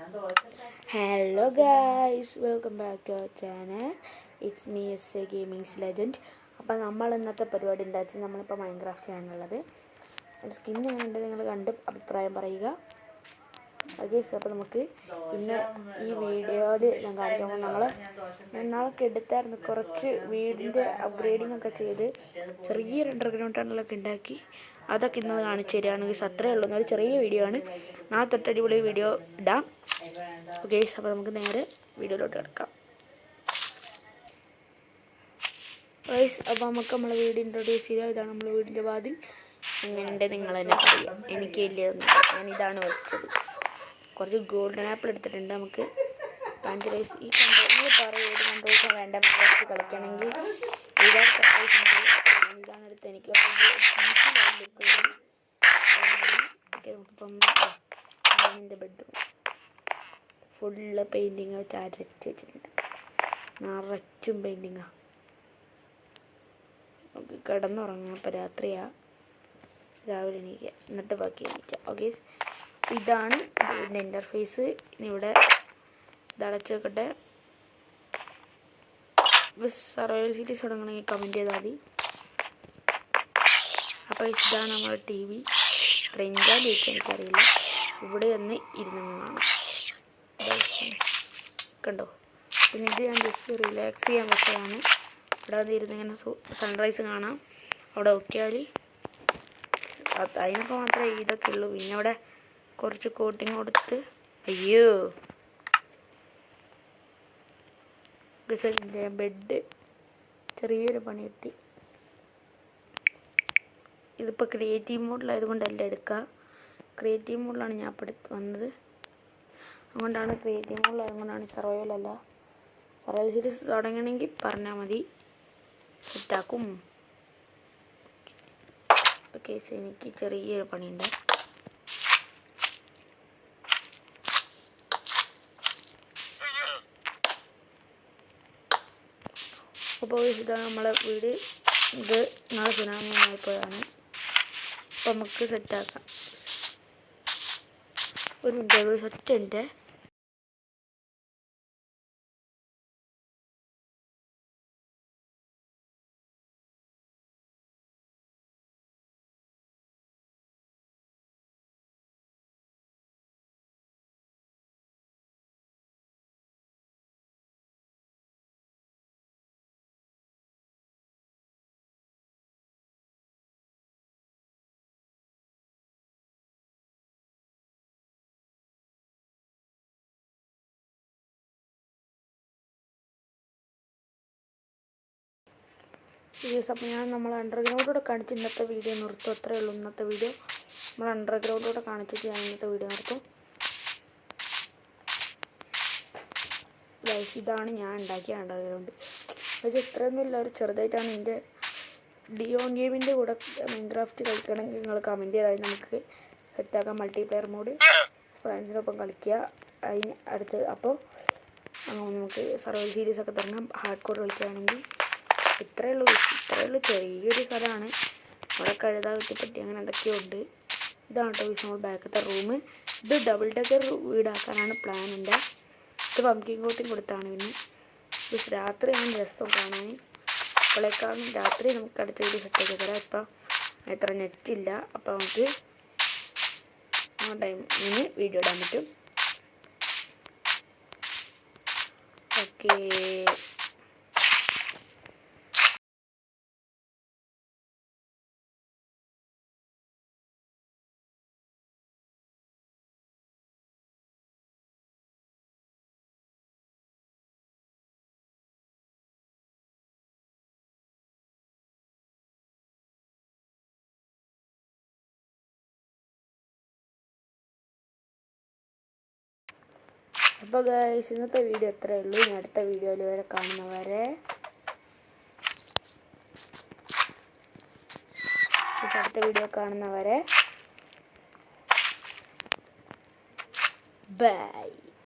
Hello guys, welcome back to our channel. It's me SA Gaming's Legend. അപ്പോൾ നമ്മൾ ഇന്നത്തെ പരിപാടി എന്താ വെച്ചാൽ നമ്മളിപ്പോൾ മൈൻക്രാഫ്റ്റ് ആണുള്ളത്. സ്കിൻ എങ്ങനെയുണ്ട് നിങ്ങൾ കണ്ട് അഭിപ്രായം പറയുക. ഓക്കെ, അപ്പോൾ നമുക്ക് പിന്നെ ഈ വീഡിയോയിൽ ഞാൻ കാണിക്കുമ്പോൾ നാളൊക്കെ എടുത്തായിരുന്നു കുറച്ച് വീടിൻ്റെ അപ്ഗ്രേഡിങ് ഒക്കെ ചെയ്ത് ചെറിയൊരു അണ്ടർഗ്രൗണ്ട് ടണലൊക്കെ ഉണ്ടാക്കി അതൊക്കെ ഇന്ന് കാണിച്ചു തരികയാണെങ്കിൽ അത്രയേ ഉള്ളൂ. ഒരു ചെറിയ വീഡിയോ ആണ്. നാളെ തൊട്ടടിപൊളി വീഡിയോ ഇടാം. ഓക്കെ, അപ്പോൾ നമുക്ക് നേരെ വീഡിയോയിലോട്ട് കിടക്കാം. ഗൈസ്, അപ്പോൾ നമുക്ക് നമ്മളെ വീട് ഇൻട്രൊഡ്യൂസ് ചെയ്യാം. ഇതാണ് നമ്മളെ വീടിൻ്റെ വാതിൽ. എങ്ങനെയുണ്ട് നിങ്ങൾ തന്നെ പറയാം. എനിക്ക് വലിയൊന്നും ഞാനിതാണ് വെച്ചത്. കുറച്ച് ഗോൾഡൻ ആപ്പിൾ എടുത്തിട്ടുണ്ട്. നമുക്ക് ഗൈസ് ഈ കൺട്രോൾ പറയും ഏത് കൺട്രോൾസാണ് വേണ്ട കുറച്ച് കളിക്കണമെങ്കിൽ ഒരുപാട് കൺട്രോൾസ് ഉണ്ട്. ഇതാണ് എടുത്ത് എനിക്ക് ഇതിൻ്റെ ബെഡ്റൂം ഫുള്ള് പെയിൻറ്റിങ് വെച്ച് അരച്ച് വെച്ചിട്ടുണ്ട്. നിറച്ചും പെയിൻറ്റിങ്ങാണ്. നമുക്ക് കിടന്നുറങ്ങാം. അപ്പോൾ രാത്രിയാണ്, രാവിലെ എണീക്കുക, എന്നിട്ട് ബാക്കി എണീക്കുക. ഓക്കെ, ഇതാണ് ഇതിൻ്റെ ഇൻ്റർഫേസ്. ഇനി ഇവിടെ ഇതടച്ച് വെക്കട്ടെ. സർവൈവൽ സീരീസ് തുടങ്ങണമെങ്കിൽ കമൻറ്റ് ചെയ്താൽ മതി. അപ്പോൾ ഇതാണ് നമ്മുടെ ടി വി. ട്രെൻഡാൻ ചോദിച്ചാൽ എനിക്കറിയില്ല. ഇവിടെ ഒന്ന് ഇരുന്ന് കാണാം. കണ്ടോ? പിന്നെ ഇത് ഞാൻ ജസ്റ്റ് റിലാക്സ് ചെയ്യാൻ വെച്ചതാണ്. ഇവിടെ വന്ന് ഇരുന്നിങ്ങനെ സൺറൈസ് കാണാം. അവിടെ നോക്കിയാൽ അതിനൊക്കെ മാത്രമേ ഇതൊക്കെ ഉള്ളൂ. പിന്നെ അവിടെ കുറച്ച് കോട്ടിങ് കൊടുത്ത് അയ്യോ ബെഡ് ചെറിയൊരു പണി കിട്ടി. ഇതിപ്പോൾ ക്രിയേറ്റീവ് മോഡിലായതുകൊണ്ടല്ല എടുക്കുക. ക്രിയേറ്റീവ് മോഡിലാണ് ഞാൻ ഇപ്പോൾ വന്നത്. അതുകൊണ്ടാണ് ക്രിയേറ്റീവ് മോഡിലായതുകൊണ്ടാണ്. സർവൈവലല്ല. സർവൈവൽ സീരീസ് തുടങ്ങണമെങ്കിൽ പറഞ്ഞാൽ മതി, സെറ്റാക്കും. ഓക്കെ, എനിക്ക് ചെറിയൊരു പണിയുണ്ട്. അപ്പോൾ ഇതാണ് നമ്മളെ വീട്. ഇത് നാളെ സുനാമി ആയിപ്പോഴാണ്. അപ്പോൾ നമുക്ക് സെറ്റാക്കാം. ഒരു മിനിറ്റ്, സെറ്റുണ്ട്. അപ്പോൾ ഞാൻ നമ്മൾ അണ്ടർഗ്രൗണ്ടിലൂടെ കാണിച്ച് ഇന്നത്തെ വീഡിയോ നിർത്തും. അത്രയേ ഉള്ളൂ ഇന്നത്തെ വീഡിയോ. നമ്മൾ അണ്ടർഗ്രൗണ്ടിലൂടെ കാണിച്ചിട്ട് ഞാൻ ഇന്നത്തെ വീഡിയോ നിർത്തും. ഗൈസ്, ഇതാണ് ഞാൻ ഉണ്ടാക്കിയ അണ്ടർഗ്രൗണ്ട്. പക്ഷേ ഇത്രയൊന്നുമില്ല, ഒരു ചെറുതായിട്ടാണ്. എൻ്റെ ഡിയോൺ ഗെയിമിൻ്റെ കൂടെ മൈൻക്രാഫ്റ്റ് കളിക്കണമെങ്കിൽ നിങ്ങൾ കമൻറ്റ് ചെയ്താൽ നമുക്ക് സെറ്റാക്കാം. മൾട്ടിപ്ലെയർ മോഡ് ഫ്രണ്ട്സിനൊപ്പം കളിക്കുക. അതിന് അടുത്ത് അപ്പോൾ നമുക്ക് സർവൈവൽ സീരീസൊക്കെ തുടങ്ങാം. ഹാർഡ് കോർ കളിക്കുകയാണെങ്കിൽ ഇത്രയേ ഉള്ളൂ. ചെറിയൊരു സ്ഥലമാണ്. അവിടെ കഴുത കുത്തിപ്പറ്റി അങ്ങനെ എന്തൊക്കെയോ ഉണ്ട്. ഇതാണ് കേട്ടോ നമ്മൾ ബാക്കത്തെ റൂം. ഇത് ഡബിൾ ഡെക്കർ വീടാക്കാനാണ് പ്ലാൻ എൻ്റെ. ഇത് പംകിൻ കോട്ടിങ് കൊടുത്താണ്. പിന്നെ രാത്രിയാണ് രസം കാണാൻ. അപ്പോഴേക്കാളും രാത്രി നമുക്ക് അടുത്ത വീഡിയോ സെറ്റാക്കി തരാം. ഇപ്പം എത്ര നെറ്റില്ല. അപ്പോൾ നമുക്ക് ആ ടൈമിന് വീഡിയോ ഇടാൻ പറ്റും. ഓക്കേ, അപ്പോൾ ഗൈസ് ഇന്നത്തെ വീഡിയോ എത്രയേ ഉള്ളൂ. ഇനി അടുത്ത വീഡിയോയിൽ വരെ കാണുന്നവരെ ബൈ.